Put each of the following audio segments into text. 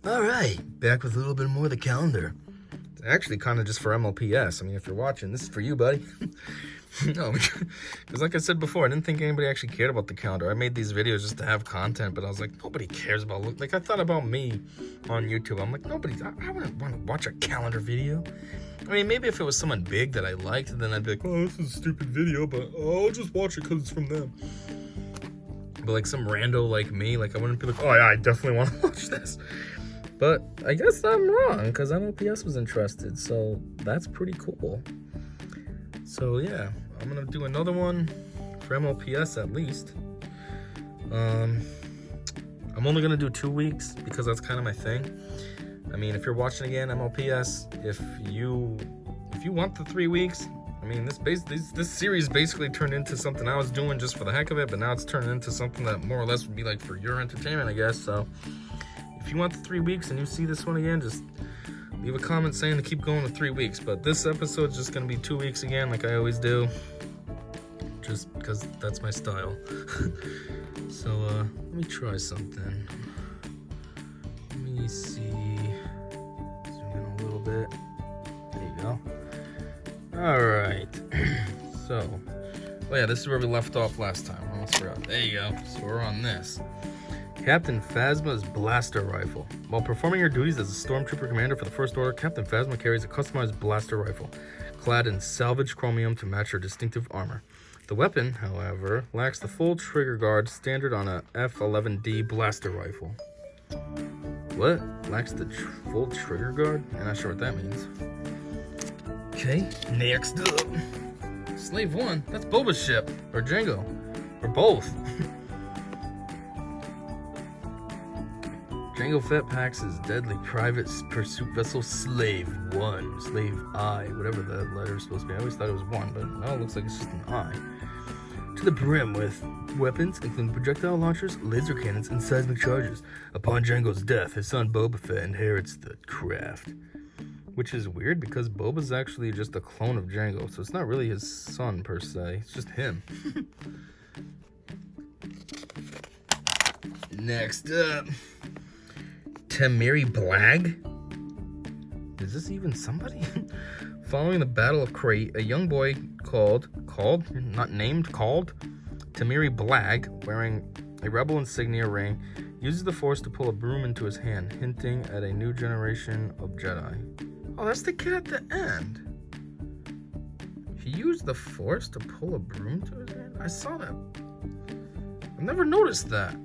All right, back with a little bit more of the calendar. It's actually kind of just for MLPS. I mean, if you're watching, this is for you, buddy. No, because like I said before, I didn't think anybody actually cared about the calendar. I made these videos just to have content, but I was like, nobody cares about, like, I thought about me on YouTube. I'm like, I wouldn't want to watch a calendar video. I mean, maybe if it was someone big that I liked, then I'd be like, oh, this is a stupid video, but I'll just watch it because it's from them. But like some rando like me, like I wouldn't be like, oh yeah, I definitely want to watch this. But I guess I'm wrong, because MLPS was interested, so that's pretty cool. So yeah, I'm gonna do another one for MLPS at least. I'm only gonna do 2 weeks because that's kind of my thing. I mean, if you're watching again, MLPS, if you want the 3 weeks, I mean, this series basically turned into something I was doing just for the heck of it, but now it's turned into something that more or less would be like for your entertainment, I guess. So if you want the 3 weeks and you see this one again, just leave a comment saying to keep going to 3 weeks. But this episode's just gonna be 2 weeks again, like I always do, just because that's my style. So let me try something. Let me see. Zoom in a little bit. There you go. All right. So, oh yeah, this is where we left off last time. I almost forgot. There you go. So we're on this. Captain Phasma's blaster rifle. While performing her duties as a stormtrooper commander for the First Order, Captain Phasma carries a customized blaster rifle, clad in salvaged chromium to match her distinctive armor. The weapon, however, lacks the full trigger guard standard on a F-11D blaster rifle. What? Lacks the full trigger guard? I'm not sure what that means. Okay, next up. Slave 1, that's Boba's ship, or Jango, or both. Jango Fett packs his deadly private pursuit vessel Slave 1, Slave I, whatever the letter is supposed to be. I always thought it was 1, but now it looks like it's just an I. To the brim with weapons including projectile launchers, laser cannons, and seismic charges. Upon Jango's death, his son Boba Fett inherits the craft. Which is weird because Boba's actually just a clone of Jango, so it's not really his son per se, it's just him. Next up, Temiri Blag? Is this even somebody? Following the Battle of Crate, a young boy called Temiri Blag, wearing a rebel insignia ring, uses the Force to pull a broom into his hand, hinting at a new generation of Jedi. Oh, that's the kid at the end. He used the Force to pull a broom to his hand? I saw that. I've never noticed that.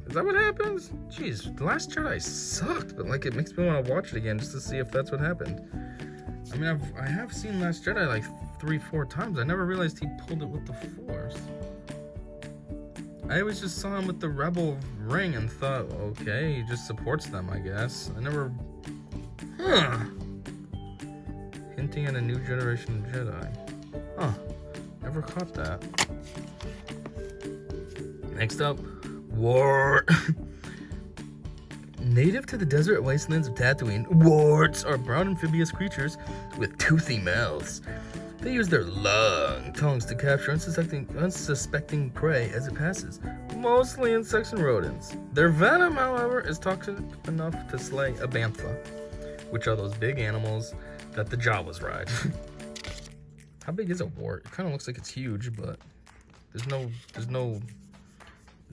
Is that what happens? Jeez, The Last Jedi sucked, but like it makes me want to watch it again just to see if that's what happened. I mean, I have seen Last Jedi like 3-4 times. I never realized he pulled it with the Force. I always just saw him with the Rebel ring and thought, okay, he just supports them, I guess. I never... Huh. Hinting at a new generation of Jedi. Huh. Never caught that. Next up, Wart. Native to the desert wastelands of Tatooine, warts are brown amphibious creatures with toothy mouths. They use their long tongues to capture unsuspecting prey as it passes, mostly insects and rodents. Their venom, however, is toxic enough to slay a bantha, which are those big animals that the Jawas ride. How big is a wart? It kind of looks like it's huge, but there's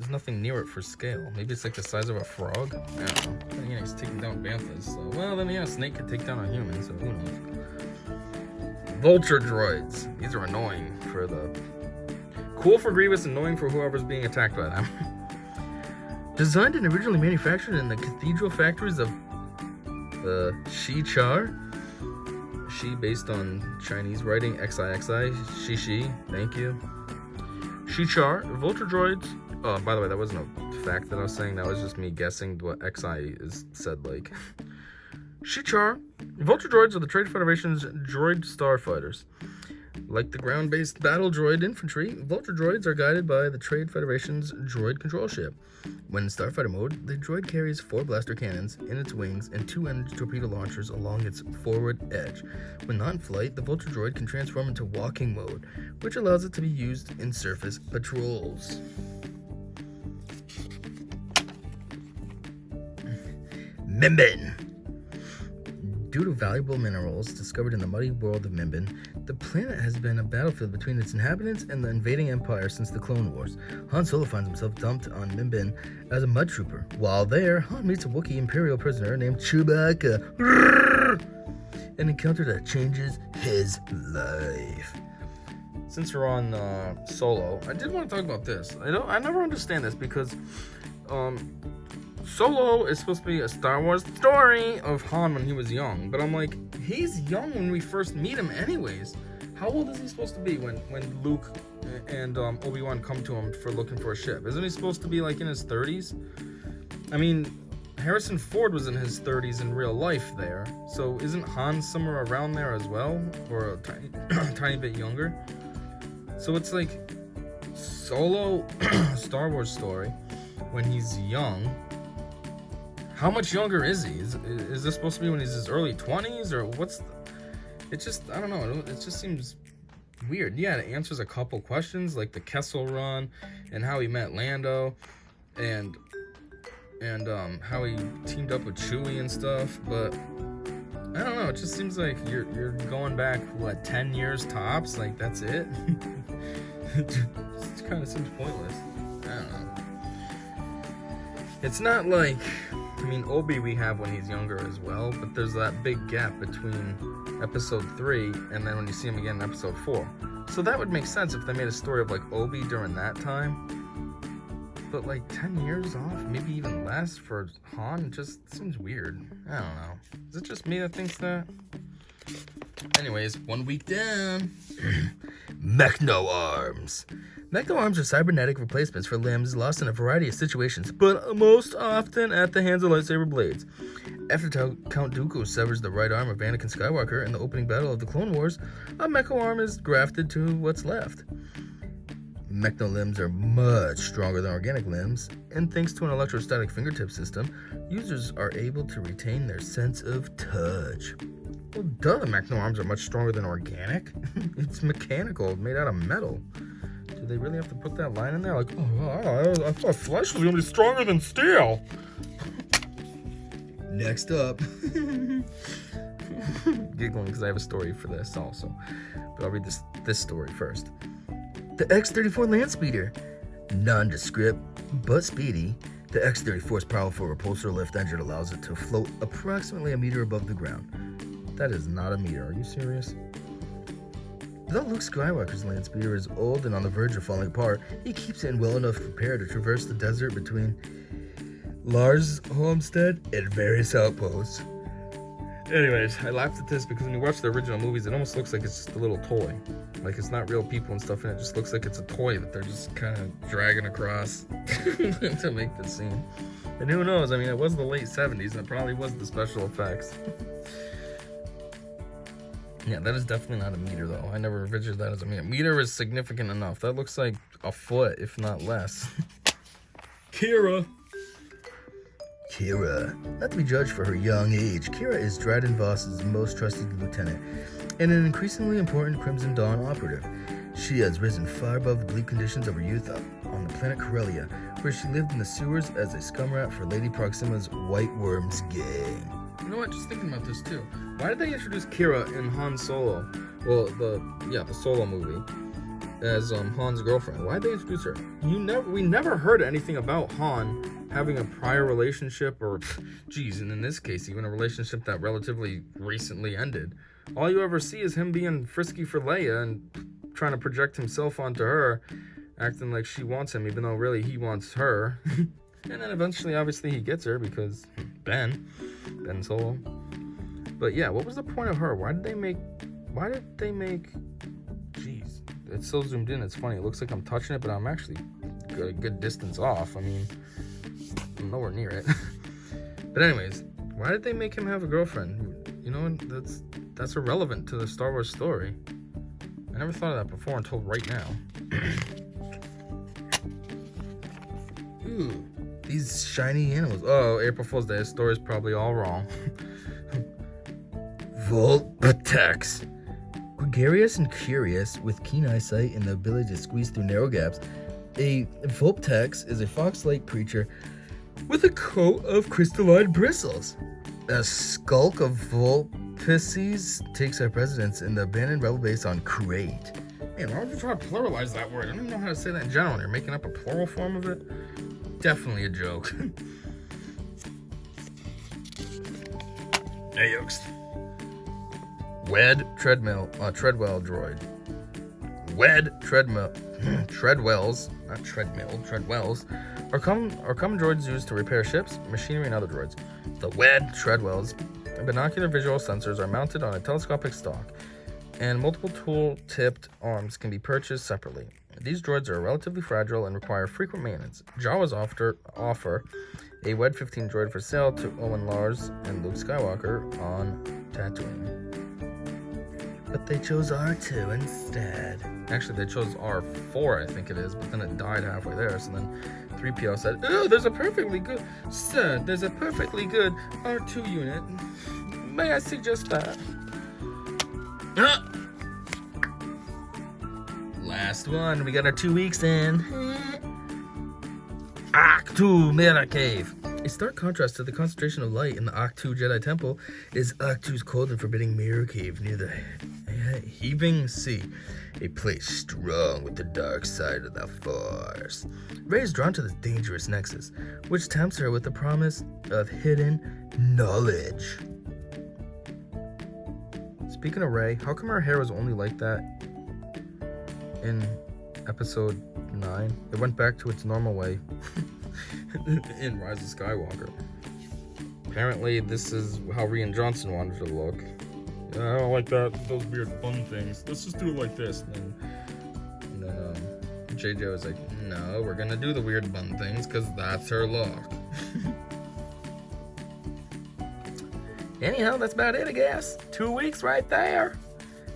nothing near it for scale. Maybe it's like the size of a frog? I don't know. But yeah, he's taking down banthas. So, well, then yeah, a snake could take down a human, so who knows. Vulture droids. These are annoying for the... Cool for Grievous, annoying for whoever's being attacked by them. Designed and originally manufactured in the cathedral factories of Shichar. Shi based on Chinese writing, XIXI, Shishi, thank you. Shichar, Vulture droids. Oh, by the way, that wasn't a fact that I was saying. That was just me guessing what XI is said like. Shichar, Vulture droids are the Trade Federation's droid starfighters. Like the ground-based battle droid infantry, Vulture droids are guided by the Trade Federation's droid control ship. When in starfighter mode, the droid carries 4 blaster cannons in its wings and 2 energy torpedo launchers along its forward edge. When not in flight, the Vulture droid can transform into walking mode, which allows it to be used in surface patrols. Mimban. Due to valuable minerals discovered in the muddy world of Mimban, the planet has been a battlefield between its inhabitants and the invading Empire since the Clone Wars. Han Solo finds himself dumped on Mimban as a mud trooper. While there, Han meets a Wookiee Imperial prisoner named Chewbacca, an encounter that changes his life. Since we're on Solo, I did want to talk about this. I never understand this because Solo is supposed to be a Star Wars story of Han when he was young, but I'm like, he's young when we first meet him anyways. How old is he supposed to be when Luke and Obi-Wan come to him for looking for a ship? Isn't he supposed to be like in his 30s? I mean, Harrison Ford was in his 30s in real life there, so isn't Han somewhere around there as well, or a tiny bit younger? So it's like Solo Star Wars story when he's young. How much younger is he? Is this supposed to be when he's his early 20s, or what's? It just, I don't know. It just seems weird. Yeah, it answers a couple questions like the Kessel Run and how he met Lando, and how he teamed up with Chewie and stuff. But I don't know. It just seems like you're going back 10 years tops. Like that's it. It kind of seems pointless. I don't know. It's not like, I mean, Obi we have when he's younger as well, but there's that big gap between episode 3 and then when you see him again in episode 4. So that would make sense if they made a story of like Obi during that time. But like 10 years off, maybe even less for Han, just seems weird. I don't know. Is it just me that thinks that? Anyways, 1 week down. Mechno arms. Mechno arms are cybernetic replacements for limbs lost in a variety of situations, but most often at the hands of lightsaber blades. After Count Dooku severs the right arm of Anakin Skywalker in the opening battle of the Clone Wars, a mecha arm is grafted to what's left. Mechno limbs are much stronger than organic limbs, and thanks to an electrostatic fingertip system, users are able to retain their sense of touch. Well, duh, the Mechno arms are much stronger than organic. It's mechanical, made out of metal. Do they really have to put that line in there? Like, I thought flesh was going to be stronger than steel. Next up. Giggling because I have a story for this also. But I'll read this story first. The X-34 land speeder. Nondescript, but speedy, the X-34's powerful repulsor lift engine allows it to float approximately a meter above the ground. That is not a meter. Are you serious? Though Luke Skywalker's land speeder is old and on the verge of falling apart, he keeps it in well enough repair to traverse the desert between Lars Homestead and various outposts. Anyways, I laughed at this because when you watch the original movies, it almost looks like it's just a little toy. Like it's not real people and stuff, and it just looks like it's a toy that they're just kind of dragging across to make the scene. And who knows? I mean, it was the late 70s, and it probably was the special effects. Yeah, that is definitely not a meter, though. I never envisioned that as a meter. Meter is significant enough. That looks like a foot, if not less. Kira, not to be judged for her young age, Kira is Dryden Voss's most trusted lieutenant and an increasingly important Crimson Dawn operative. She has risen far above the bleak conditions of her youth on the planet Corellia, where she lived in the sewers as a scum rat for Lady Proxima's White Worms gang. You know what? Just thinking about this too. Why did they introduce Kira in Han Solo? Well, the Solo movie as Han's girlfriend. Why did they introduce her? We never heard anything about Han having a prior relationship, or, geez, and in this case, even a relationship that relatively recently ended. All you ever see is him being frisky for Leia and trying to project himself onto her, acting like she wants him, even though really he wants her. And then eventually, obviously, he gets her because Ben Solo. But yeah, what was the point of her? Why did they make, jeez, it's so zoomed in, it's funny. It looks like I'm touching it, but I'm actually a good distance off. I mean, I'm nowhere near it. But anyways, why did they make him have a girlfriend? You know, that's irrelevant to the Star Wars story. I never thought of that before until right now. Ooh, these shiny animals. Oh, April Fool's Day. This story's probably all wrong. Vulpitex. Gregarious and curious, with keen eyesight and the ability to squeeze through narrow gaps, a Vulpitex is a fox-like creature with a coat of crystalline bristles. A skulk of vulpes takes our residence in the abandoned rebel base on Crate. Man, why would you try to pluralize that word? I don't even know how to say that in general. You're making up a plural form of it? Definitely a joke. Hey, Yost. Treadwell droid. Treadwells are common droids used to repair ships, machinery, and other droids. The Treadwells binocular visual sensors are mounted on a telescopic stalk, and multiple tool-tipped arms can be purchased separately. These droids are relatively fragile and require frequent maintenance. Jawas offer a WED-15 droid for sale to Owen Lars and Luke Skywalker on Tatooine. But they chose R2 instead. Actually, they chose R4, I think it is, but then it died halfway there, so then 3PO said, "Oh, there's a perfectly good R2 unit. May I suggest that?" Last one. We got our 2 weeks in. Ahch-To Mirror Cave. A stark contrast to the concentration of light in the Ahch-To Jedi Temple is Ahch-To's cold and forbidding mirror cave near the heaving sea, a place strong with the dark side of the Force. Rey is drawn to this dangerous nexus, which tempts her with the promise of hidden knowledge. Speaking of Rey, how come her hair was only like that in episode 9? It went back to its normal way in Rise of Skywalker. Apparently, this is how Rian Johnson wanted to look. Yeah, I don't like those weird bun things. Let's just do it like this. And then JJ was like, "No, we're gonna do the weird bun things because that's her look." Anyhow, that's about it, I guess. 2 weeks right there.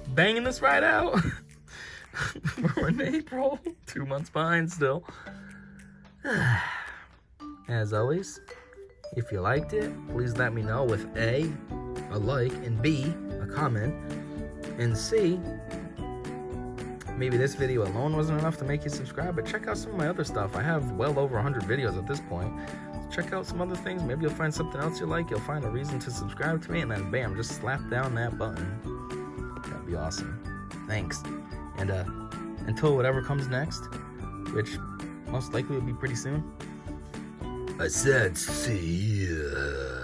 Banging this right out. We're in April. 2 months behind still. As always, if you liked it, please let me know with A, a like, and B, a comment, and C, maybe this video alone wasn't enough to make you subscribe, but check out some of my other stuff. I have well over 100 videos at this point. Check out some other things. Maybe you'll find something else you like. You'll find a reason to subscribe to me, and then bam, just slap down that button. That'd be awesome. Thanks. And until whatever comes next, which most likely will be pretty soon, I said see ya.